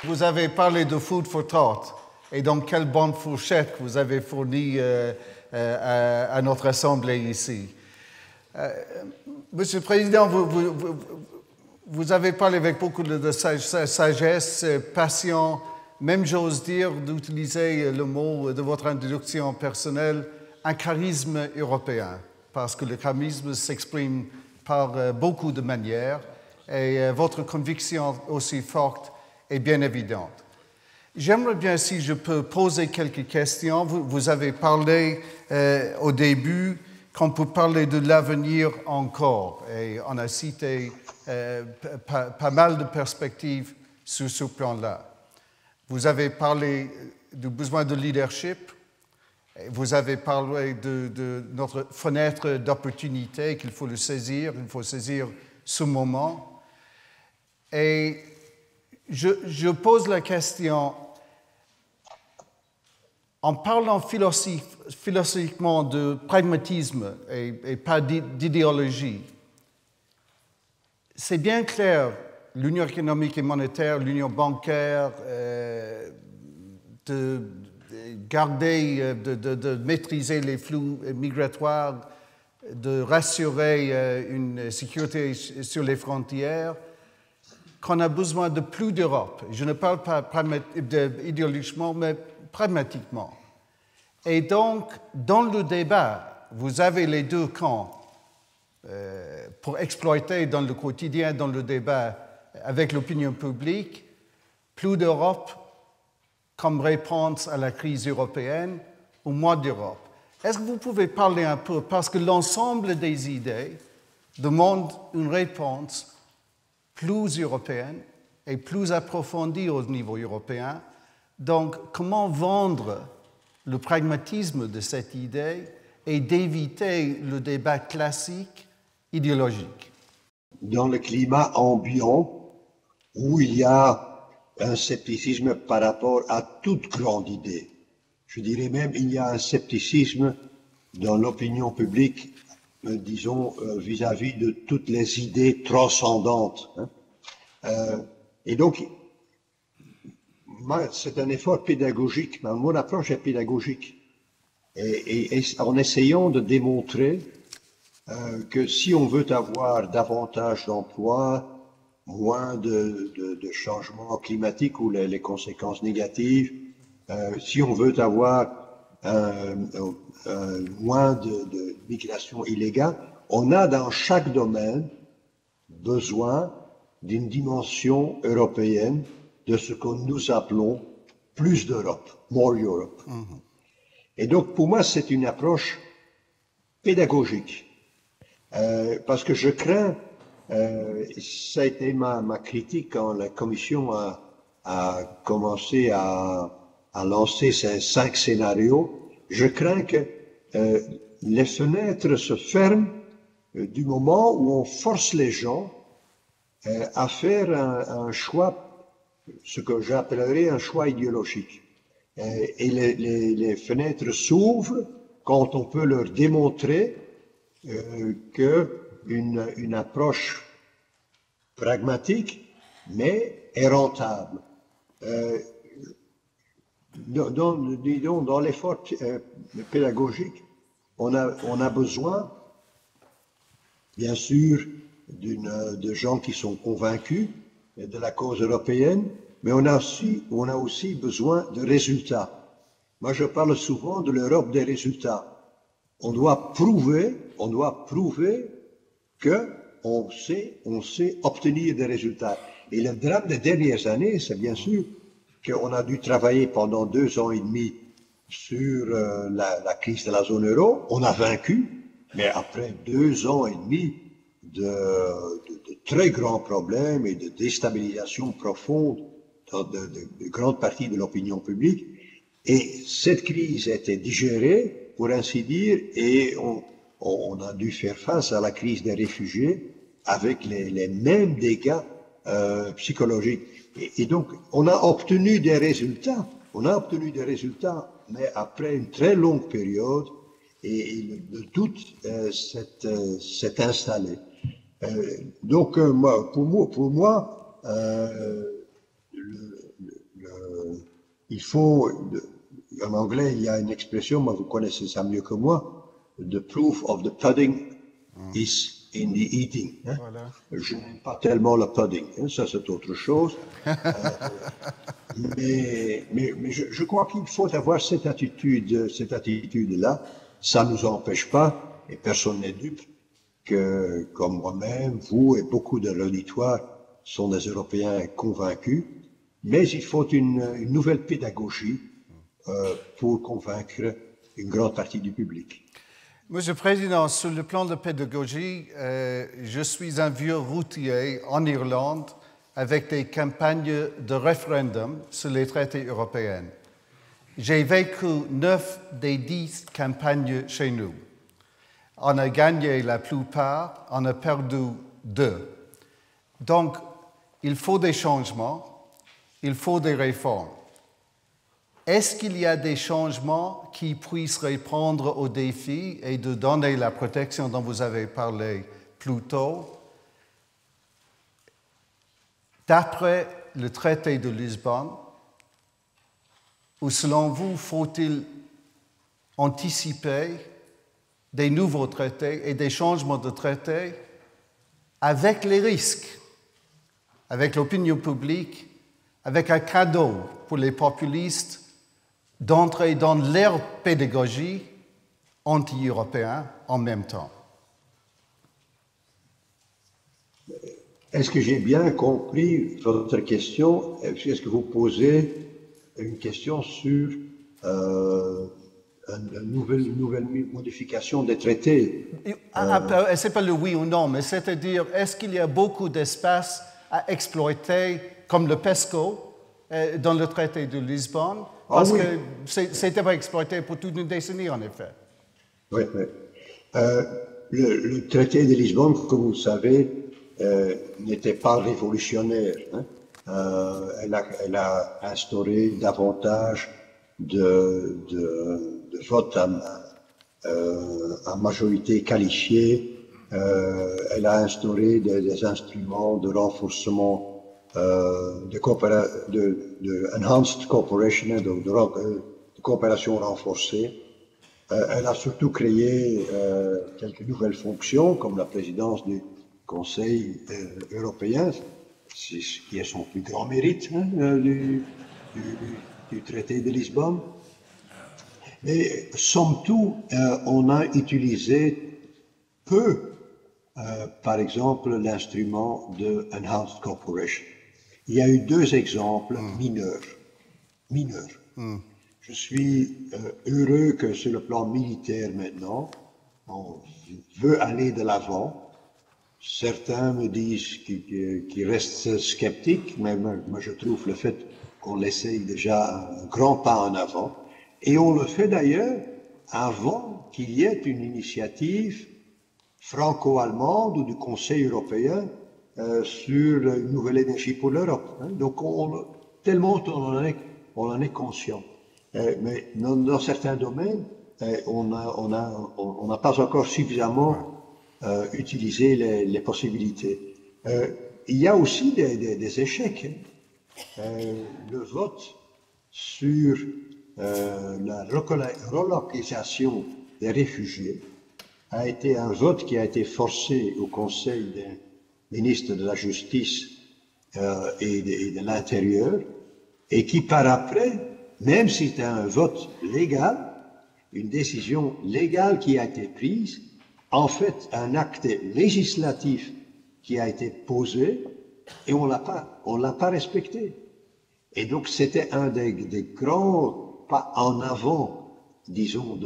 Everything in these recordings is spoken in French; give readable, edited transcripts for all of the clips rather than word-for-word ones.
Vous avez parlé de Food for Thought et donc quelle bonne fourchette vous avez fournie à notre Assemblée ici. Monsieur le Président, vous avez parlé avec beaucoup de sagesse, passion, même j'ose dire d'utiliser le mot de votre introduction personnelle, un charisme européen, parce que le charisme s'exprime par beaucoup de manières et votre conviction aussi forte est bien évidente. J'aimerais bien, si je peux, poser quelques questions. Vous avez parlé au début qu'on peut parler de l'avenir encore, et on a cité pas mal de perspectives sur ce plan-là. Vous avez parlé du besoin de leadership, vous avez parlé de notre fenêtre d'opportunité, qu'il faut le saisir, il faut saisir ce moment. Et je pose la question, en parlant philosophiquement de pragmatisme et pas d'idéologie, c'est bien clair, l'union économique et monétaire, l'union bancaire, de garder, de maîtriser les flux migratoires, de rassurer une sécurité sur les frontières, qu'on a besoin de plus d'Europe. Je ne parle pas idéologiquement, mais pragmatiquement. Et donc, dans le débat, vous avez les deux camps pour exploiter dans le quotidien, dans le débat avec l'opinion publique, plus d'Europe comme réponse à la crise européenne ou moins d'Europe. Est-ce que vous pouvez parler un peu, parce que l'ensemble des idées demande une réponse plus européenne et plus approfondie au niveau européen. Donc, comment vendre le pragmatisme de cette idée et d'éviter le débat classique idéologique? Dans le climat ambiant, où il y a un scepticisme par rapport à toute grande idée, je dirais même il y a un scepticisme dans l'opinion publique, disons, vis-à-vis de toutes les idées transcendantes. Et donc, c'est un effort pédagogique, mon approche est pédagogique. Et en essayant de démontrer que si on veut avoir davantage d'emplois, moins de changements climatiques ou les conséquences négatives, si on veut avoir moins de migration illégale, on a dans chaque domaine besoin d'une dimension européenne de ce que nous appelons plus d'Europe, more Europe. Mm-hmm. Et donc, pour moi, c'est une approche pédagogique, parce que je crains, ça a été ma critique quand la Commission a commencé à lancer ces 5 scénarios, je crains que les fenêtres se ferment du moment où on force les gens à faire un choix, ce que j'appellerais un choix idéologique. Et les fenêtres s'ouvrent quand on peut leur démontrer qu'une approche pragmatique, mais est rentable. Dans l'effort pédagogique, on a besoin, bien sûr, de gens qui sont convaincus de la cause européenne, mais on a aussi besoin de résultats. Moi, je parle souvent de l'Europe des résultats. On doit prouver que on sait obtenir des résultats. Et le drame des dernières années, c'est bien sûr qu'on a dû travailler pendant 2 ans et demi sur la crise de la zone euro. On a vaincu, mais après 2 ans et demi de très grands problèmes et de déstabilisation profonde de grandes parties de l'opinion publique. Et cette crise était digérée, pour ainsi dire, et on a dû faire face à la crise des réfugiés avec les mêmes dégâts psychologiques. Et donc, on a obtenu des résultats, mais après une très longue période, et le doute s'est installé. Donc, pour moi, il faut, en anglais, il y a une expression, moi vous connaissez ça mieux que moi, the proof of the pudding is in the eating. Hein. Voilà. Je n'aime pas tellement le pudding, hein, ça c'est autre chose. Mais je crois qu'il faut avoir cette attitude-là. Ça ne nous empêche pas, et personne n'est dupe, que comme moi-même, vous et beaucoup de l'auditoires sont des Européens convaincus, mais il faut une nouvelle pédagogie pour convaincre une grande partie du public. Monsieur le Président, sur le plan de pédagogie, je suis un vieux routier en Irlande avec des campagnes de référendum sur les traités européens. J'ai vécu 9 des 10 campagnes chez nous. On a gagné la plupart, on a perdu 2. Donc, il faut des changements, il faut des réformes. Est-ce qu'il y a des changements qui puissent répondre aux défis et de donner la protection dont vous avez parlé plus tôt? D'après le traité de Lisbonne, ou selon vous, faut-il anticiper des nouveaux traités et des changements de traités avec les risques, avec l'opinion publique, avec un cadeau pour les populistes d'entrer dans leur pédagogie anti-européenne en même temps? Est-ce que j'ai bien compris votre question? Est-ce que vous posez une question sur une nouvelle modification des traités? C'est pas le oui ou non, mais c'est-à-dire, est-ce qu'il y a beaucoup d'espace à exploiter, comme le PESCO, dans le traité de Lisbonne? Parce que c'était pas exploité pour toute une décennie, en effet. Oui, oui. Le traité de Lisbonne, comme vous le savez, n'était pas révolutionnaire. Hein. Elle a instauré davantage de vote à majorité qualifiée. Elle a instauré des instruments de renforcement de enhanced cooperation, de coopération renforcée. Elle a surtout créé quelques nouvelles fonctions, comme la présidence du Conseil européen, qui est son plus grand mérite du traité de Lisbonne. Mais somme toute, on a utilisé peu, par exemple, l'instrument de enhanced cooperation. Il y a eu 2 exemples mineurs. Je suis heureux que sur le plan militaire maintenant, on veut aller de l'avant. Certains me disent qu'ils restent sceptiques, mais moi je trouve le fait qu'on essaye déjà un grand pas en avant. Et on le fait d'ailleurs avant qu'il y ait une initiative franco-allemande ou du Conseil européen sur une nouvelle énergie pour l'Europe. Hein. Donc tellement on en est conscient. Mais dans certains domaines, on n'a pas encore suffisamment utilisé les possibilités. Il y a aussi des échecs. Le vote sur la relocalisation des réfugiés a été un vote qui a été forcé au Conseil des ministres de la Justice et de l'Intérieur, et qui par après, même si c'était un vote légal, une décision légale qui a été prise, en fait un acte législatif qui a été posé, et on l'a pas respecté. Et donc c'était un des grands pas en avant, disons,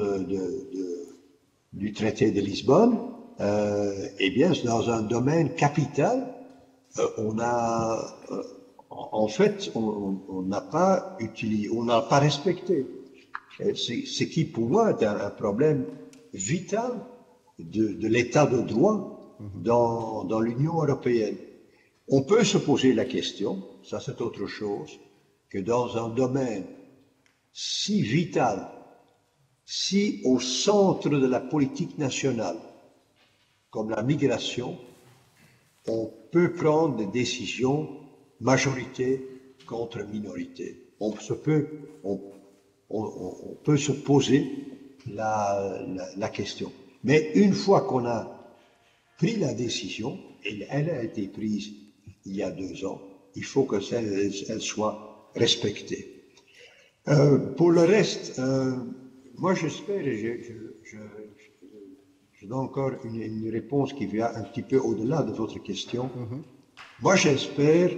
du traité de Lisbonne. Eh bien, dans un domaine capital, on n'a pas utilisé, on n'a pas respecté. Ce qui, pour moi, est un problème vital de l'état de droit dans l'Union européenne. On peut se poser la question, ça c'est autre chose, que dans un domaine si vital, si au centre de la politique nationale, comme la migration, on peut prendre des décisions majorité contre minorité. on peut se poser la question. Mais une fois qu'on a pris la décision, et elle a été prise il y a 2 ans, il faut que elle soit respectée. Pour le reste, moi j'espère, et je donne encore une réponse qui vient un petit peu au-delà de votre question. Moi j'espère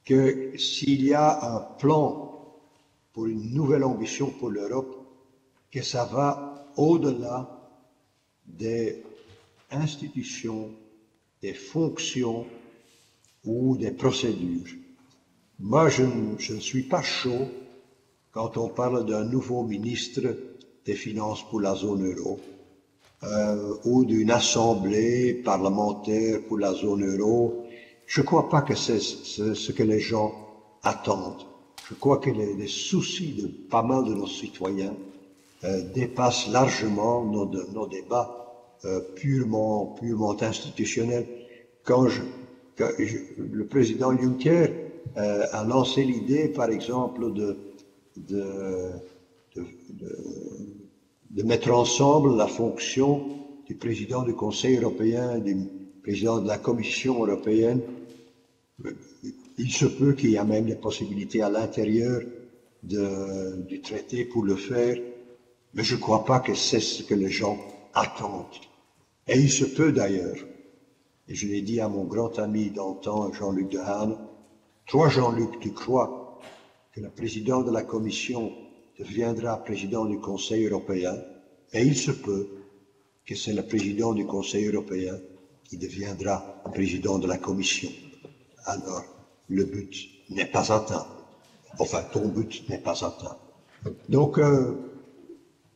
que s'il y a un plan pour une nouvelle ambition pour l'Europe, que ça va au-delà des institutions, des fonctions ou des procédures. Moi, je ne suis pas chaud quand on parle d'un nouveau ministre des Finances pour la zone euro ou d'une assemblée parlementaire pour la zone euro. Je ne crois pas que c'est ce que les gens attendent. Je crois que les soucis de pas mal de nos citoyens dépassent largement nos débats purement institutionnels. Quand le président Juncker a lancé l'idée, par exemple, de mettre ensemble la fonction du président du Conseil européen, du président de la Commission européenne, il se peut qu'il y ait même des possibilités à l'intérieur du traité pour le faire, mais je ne crois pas que c'est ce que les gens attendent. Et il se peut d'ailleurs, et je l'ai dit à mon grand ami d'antan, Jean-Luc Dehaene, toi Jean-Luc, tu crois que le président de la Commission deviendra président du Conseil européen, et il se peut que c'est le président du Conseil européen qui deviendra président de la Commission. Alors, le but n'est pas atteint. Enfin, ton but n'est pas atteint. Donc,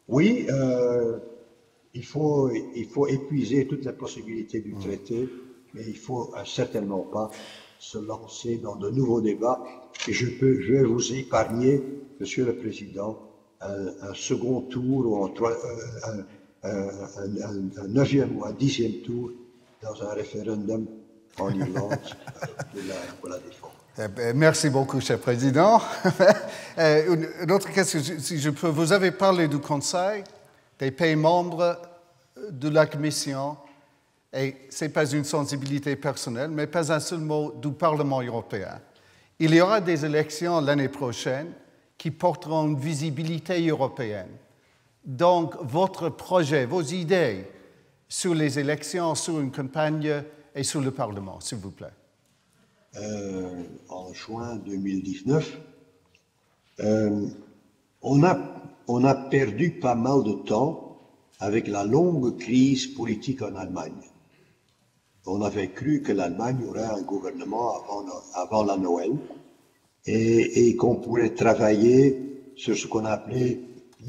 oui, il faut épuiser toutes les possibilités du traité, mais il ne faut certainement pas se lancer dans de nouveaux débats. Et je vais vous épargner, Monsieur le Président, un second tour ou un 9e ou un 10e tour dans un référendum en Irlande pour la défendre. Merci beaucoup, cher Président. Une autre question, si je peux. Vous avez parlé du Conseil, des pays membres de la Commission, et ce n'est pas une sensibilité personnelle, mais pas un seul mot du Parlement européen. Il y aura des élections l'année prochaine qui porteront une visibilité européenne. Donc, votre projet, vos idées sur les élections, sur une campagne et sur le Parlement, s'il vous plaît. En juin 2019, on a perdu pas mal de temps avec la longue crise politique en Allemagne. On avait cru que l'Allemagne aurait un gouvernement avant la Noël et qu'on pourrait travailler sur ce qu'on appelait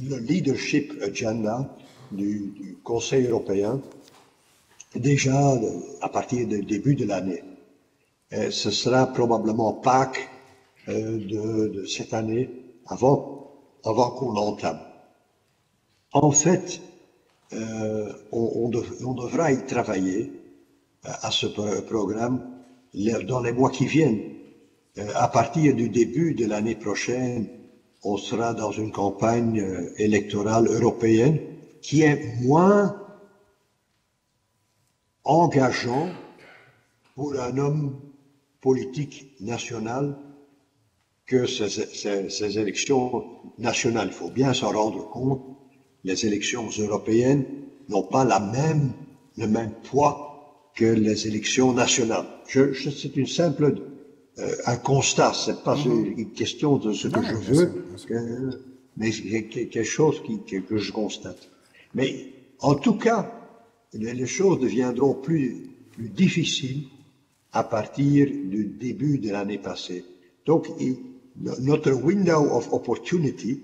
le leadership agenda du Conseil européen déjà à partir du début de l'année. Ce sera probablement Pâques de cette année avant qu'on l'entame. En fait, on devra y travailler à ce programme dans les mois qui viennent. À partir du début de l'année prochaine, on sera dans une campagne électorale européenne qui est moins engageant pour un homme politique national que ces élections nationales. Il faut bien s'en rendre compte, les élections européennes n'ont pas le même poids que les élections nationales. C'est une simple un constat, c'est pas une question de ce que je veux, mais quelque chose que je constate. Mais en tout cas, les choses deviendront plus difficiles à partir du début de l'année passée. Donc, notre window of opportunity,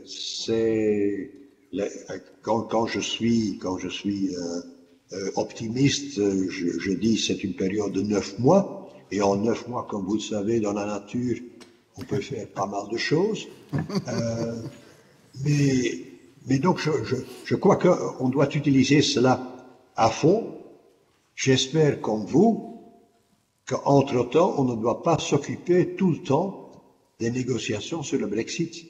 c'est quand je suis optimiste, je dis c'est une période de 9 mois. Et en 9 mois, comme vous le savez, dans la nature, on peut faire pas mal de choses. Mais donc, je crois qu'on doit utiliser cela à fond. J'espère, comme vous, qu'entre-temps, on ne doit pas s'occuper tout le temps des négociations sur le Brexit,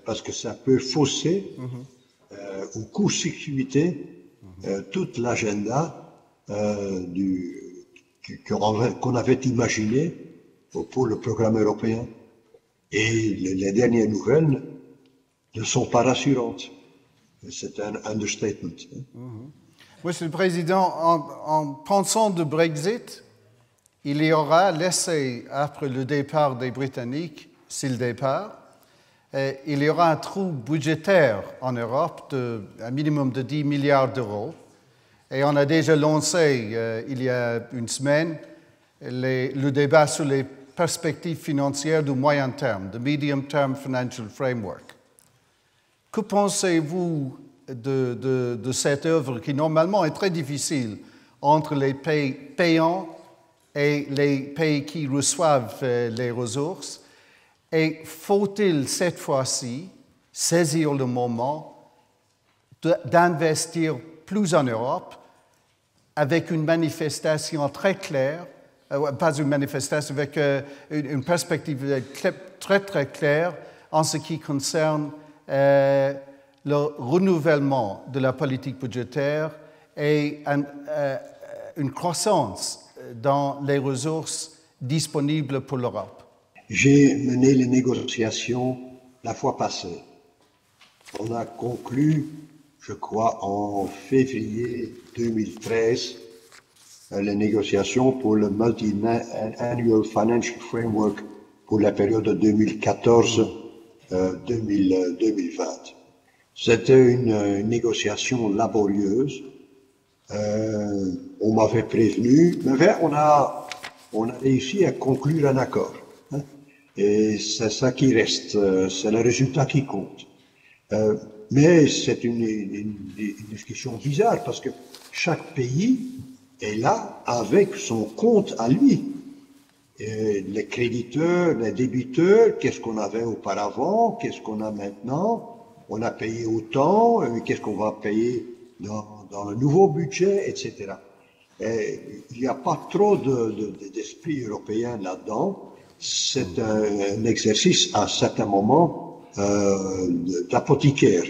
parce que ça peut fausser ou court-circuiter toute l'agenda qu'on avait imaginé pour le programme européen. Et les dernières nouvelles ne sont pas rassurantes. C'est un understatement. Monsieur le Président, en pensant du Brexit, il y aura laissé, après le départ des Britanniques, s'ils départent, il y aura un trou budgétaire en Europe d'un minimum de 10 milliards d'euros. Et on a déjà lancé, il y a une semaine, le débat sur les perspectives financières du moyen terme, the Medium Term Financial Framework. Que pensez-vous de cette œuvre qui, normalement, est très difficile entre les pays payants et les pays qui reçoivent les ressources? Et faut-il, cette fois-ci, saisir le moment d'investir plus en Europe avec une manifestation très claire, pas une manifestation, avec une perspective très, très claire en ce qui concerne le renouvellement de la politique budgétaire et une croissance dans les ressources disponibles pour l'Europe? J'ai mené les négociations la fois passée. On a conclu, je crois, en février 2013, les négociations pour le Multi-Annual Financial Framework pour la période 2014-2020. C'était une négociation laborieuse. On m'avait prévenu, mais on a réussi à conclure un accord. Et c'est ça qui reste, c'est le résultat qui compte. Mais c'est une discussion bizarre parce que chaque pays est là avec son compte à lui. Et les créditeurs, les débiteurs, qu'est-ce qu'on avait auparavant, qu'est-ce qu'on a maintenant, on a payé autant, qu'est-ce qu'on va payer dans le nouveau budget, etc. Et il n'y a pas trop d'esprit européen là-dedans. C'est un exercice à certains moments d'apothicaire.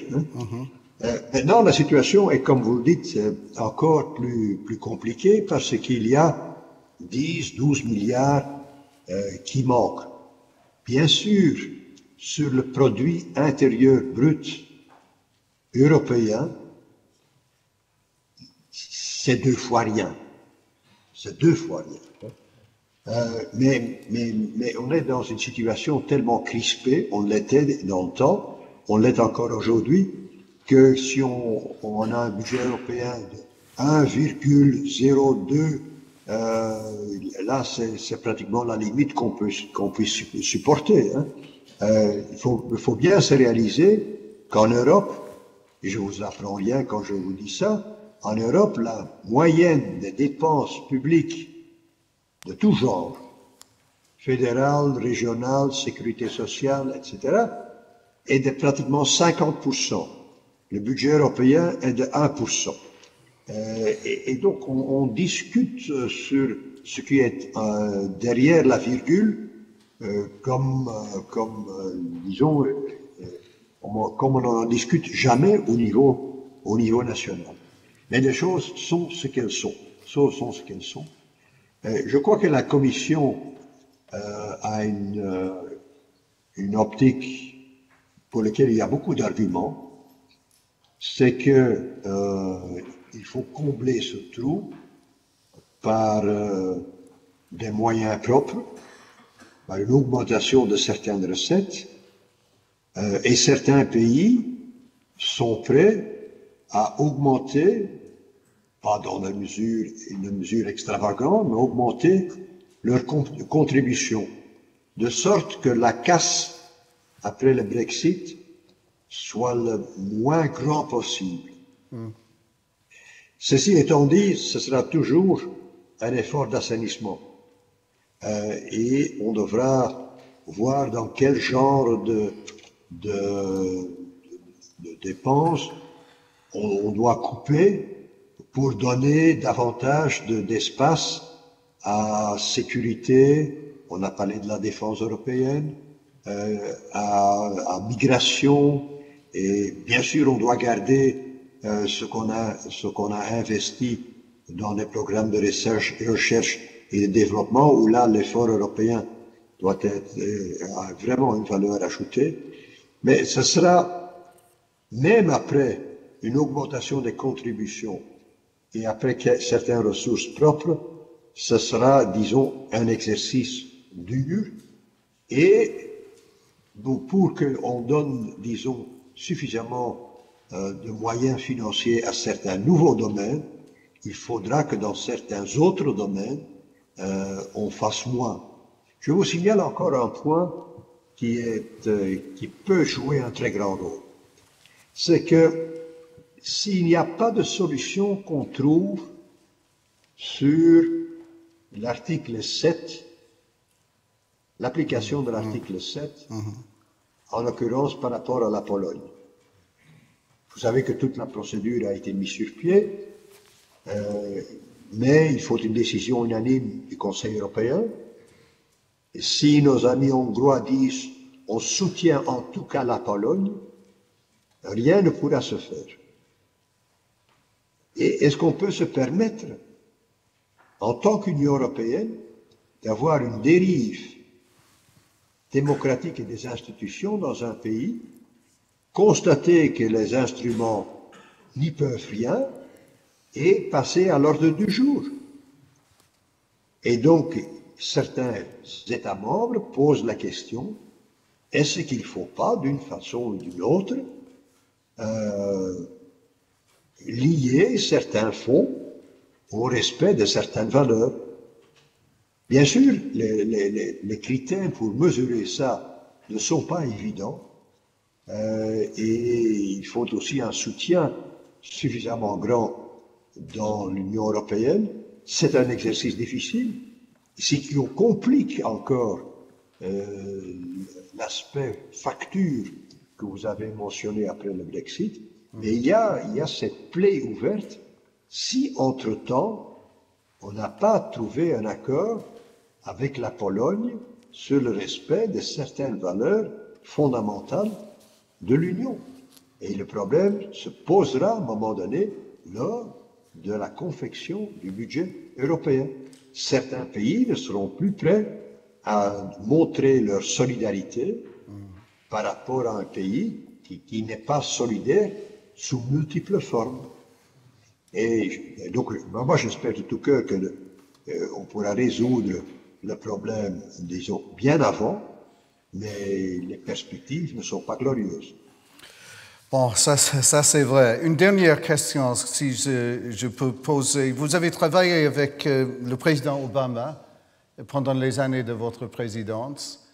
Maintenant, la situation est, comme vous le dites, encore plus compliquée parce qu'il y a 10, 12 milliards qui manquent. Bien sûr, sur le produit intérieur brut européen, c'est 2 fois rien. C'est 2 fois rien. Mais on est dans une situation tellement crispée, on l'était dans le temps, on l'est encore aujourd'hui, que si on a un budget européen de 1,02, là c'est pratiquement la limite qu'on puisse supporter. Il faut bien se réaliser qu'en Europe, et je vous apprends rien quand je vous dis ça, en Europe, la moyenne des dépenses publiques de tout genre, fédéral, régional, sécurité sociale, etc., est de pratiquement 50%. Le budget européen est de 1%. Et donc, on discute sur ce qui est derrière la virgule, comme on n'en discute jamais au niveau national. Mais les choses sont ce qu'elles sont. Je crois que la Commission a une optique pour laquelle il y a beaucoup d'arguments. C'est que il faut combler ce trou par des moyens propres, par une augmentation de certaines recettes, et certains pays sont prêts à augmenter, pas dans une mesure extravagante, mais augmenter leur contribution, de sorte que la casse après le Brexit soit le moins grand possible. Ceci étant dit, ce sera toujours un effort d'assainissement. Et on devra voir dans quel genre de dépenses on doit couper pour donner davantage d'espace à sécurité, on a parlé de la défense européenne, à migration, et bien sûr, on doit garder ce qu'on a investi dans des programmes de recherche et de développement, où là, l'effort européen doit être a vraiment une valeur ajoutée. Mais ce sera, même après une augmentation des contributions et après certaines ressources propres, ce sera, disons, un exercice dur. Et pour qu'on donne, disons, suffisamment de moyens financiers à certains nouveaux domaines, il faudra que dans certains autres domaines, on fasse moins. Je vous signale encore un point qui peut jouer un très grand rôle. C'est que s'il n'y a pas de solution qu'on trouve sur l'article 7, l'application de l'article 7, en l'occurrence par rapport à la Pologne. Vous savez que toute la procédure a été mise sur pied, mais il faut une décision unanime du Conseil européen. Et si nos amis hongrois disent on soutient en tout cas la Pologne, rien ne pourra se faire. Et est-ce qu'on peut se permettre, en tant qu'Union européenne, d'avoir une dérive démocratique et des institutions dans un pays, constater que les instruments n'y peuvent rien et passer à l'ordre du jour? Et donc, certains États membres posent la question, est-ce qu'il ne faut pas, d'une façon ou d'une autre, lier certains fonds au respect de certaines valeurs? Bien sûr, les critères pour mesurer ça ne sont pas évidents, et il faut aussi un soutien suffisamment grand dans l'Union européenne. C'est un exercice difficile. Ce qui complique encore l'aspect facture que vous avez mentionné après le Brexit, mais il y a cette plaie ouverte si, entre-temps, on n'a pas trouvé un accord avec la Pologne sur le respect de certaines valeurs fondamentales de l'Union. Et le problème se posera à un moment donné lors de la confection du budget européen. Certains pays ne seront plus prêts à montrer leur solidarité par rapport à un pays qui n'est pas solidaire sous multiples formes. Et donc, moi, j'espère de tout cœur qu'on pourra résoudre le problème, disons, bien avant, mais les perspectives ne sont pas glorieuses. Bon, ça c'est vrai. Une dernière question, si je peux poser. Vous avez travaillé avec le président Obama pendant les années de votre présidence,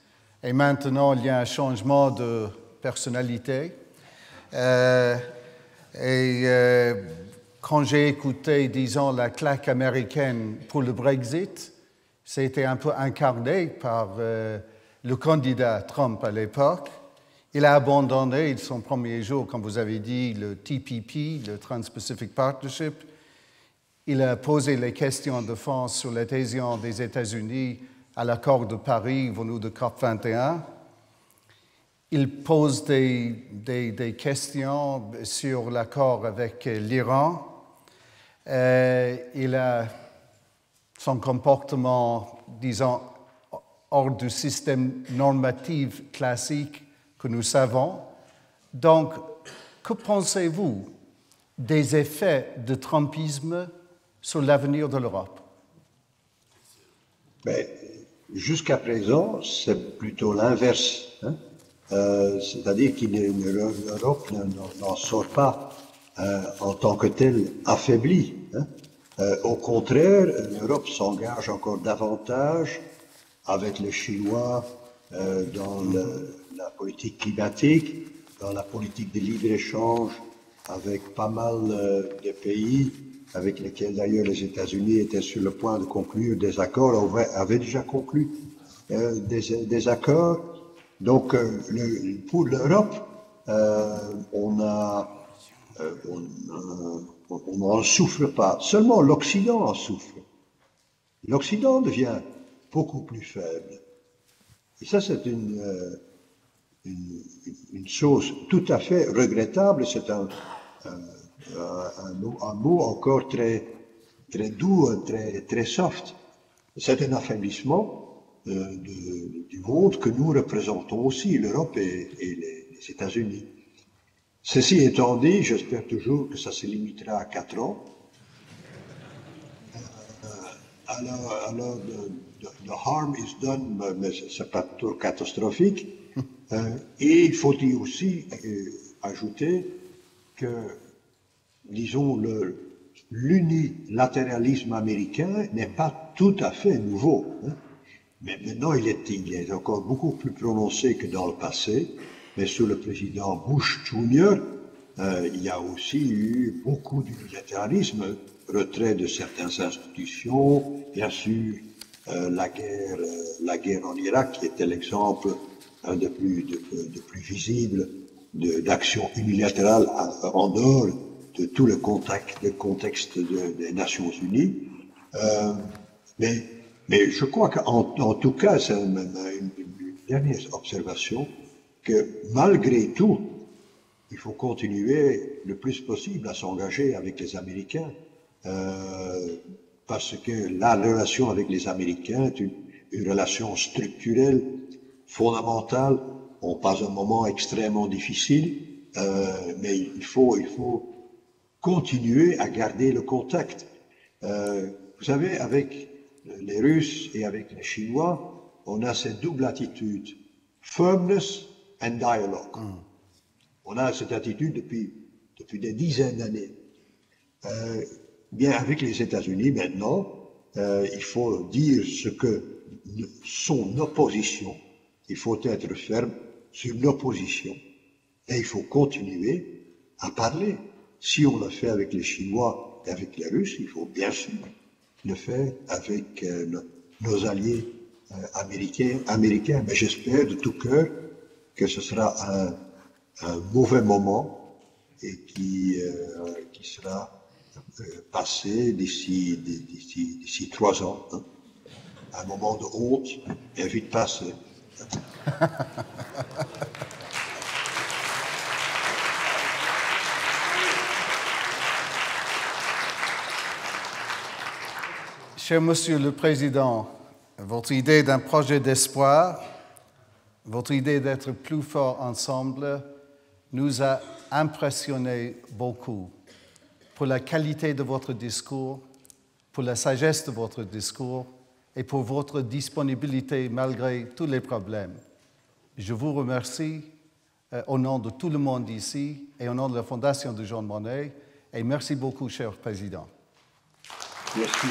et maintenant il y a un changement de personnalité. Quand j'ai écouté, disons, la claque américaine pour le Brexit, c'était un peu incarné par le candidat Trump à l'époque. Il a abandonné son premier jour, comme vous avez dit, le TPP, le Trans-Pacific Partnership. Il a posé les questions de fond sur l'adhésion des États-Unis à l'accord de Paris venu de COP21. Il pose des questions sur l'accord avec l'Iran. Il a son comportement, disons, hors du système normatif classique que nous savons. Donc, que pensez-vous des effets de Trumpisme sur l'avenir de l'Europe? Jusqu'à présent, c'est plutôt l'inverse. C'est-à-dire que l'Europe n'en sort pas en tant que telle affaiblie. Au contraire, l'Europe s'engage encore davantage avec les Chinois dans la politique climatique, dans la politique de libre-échange avec pas mal de pays avec lesquels d'ailleurs les États-Unis étaient sur le point de conclure des accords, avaient déjà conclu des accords. Donc pour l'Europe, on n'en souffre pas. Seulement l'Occident en souffre. L'Occident devient beaucoup plus faible. Et ça, c'est une chose tout à fait regrettable. C'est un mot encore très doux, très soft. C'est un affaiblissement du monde que nous représentons aussi, l'Europe et les États-Unis. Ceci étant dit, j'espère toujours que ça se limitera à 4 ans. Alors the harm is done, mais c'est pas tout catastrophique. Et il faut aussi ajouter que, disons, l'unilatéralisme américain n'est pas tout à fait nouveau. Hein. Mais maintenant, il est encore beaucoup plus prononcé que dans le passé. Mais sous le président Bush Jr., il y a aussi eu beaucoup d'unilatéralisme, retrait de certaines institutions, bien sûr, la guerre en Irak, qui était l'exemple de plus visible d'action unilatérale en dehors de tout le contexte des Nations Unies. Mais je crois qu'en tout cas, c'est une dernière observation, que malgré tout, il faut continuer le plus possible à s'engager avec les Américains, parce que la relation avec les Américains est une relation structurelle, fondamentale. On passe un moment extrêmement difficile, mais il faut continuer à garder le contact. Vous savez, avec les Russes et avec les Chinois, on a cette double attitude, firmness and dialogue. On a cette attitude depuis des dizaines d'années. Bien, avec les États-Unis maintenant, il faut dire ce que sont nos positions. Il faut être ferme sur nos positions. Et il faut continuer à parler. Si on le fait avec les Chinois et avec les Russes, il faut bien sûr le faire avec nos alliés américains. Mais j'espère de tout cœur que ce sera un mauvais moment et qui sera passé d'ici 3 ans. Hein. Un moment de honte est vite passé. Cher Monsieur le Président, votre idée d'un projet d'espoir, votre idée d'être plus forts ensemble nous a impressionnés beaucoup pour la qualité de votre discours, pour la sagesse de votre discours et pour votre disponibilité malgré tous les problèmes. Je vous remercie au nom de tout le monde ici et au nom de la Fondation de Jean Monnet et merci beaucoup, cher Président. Merci.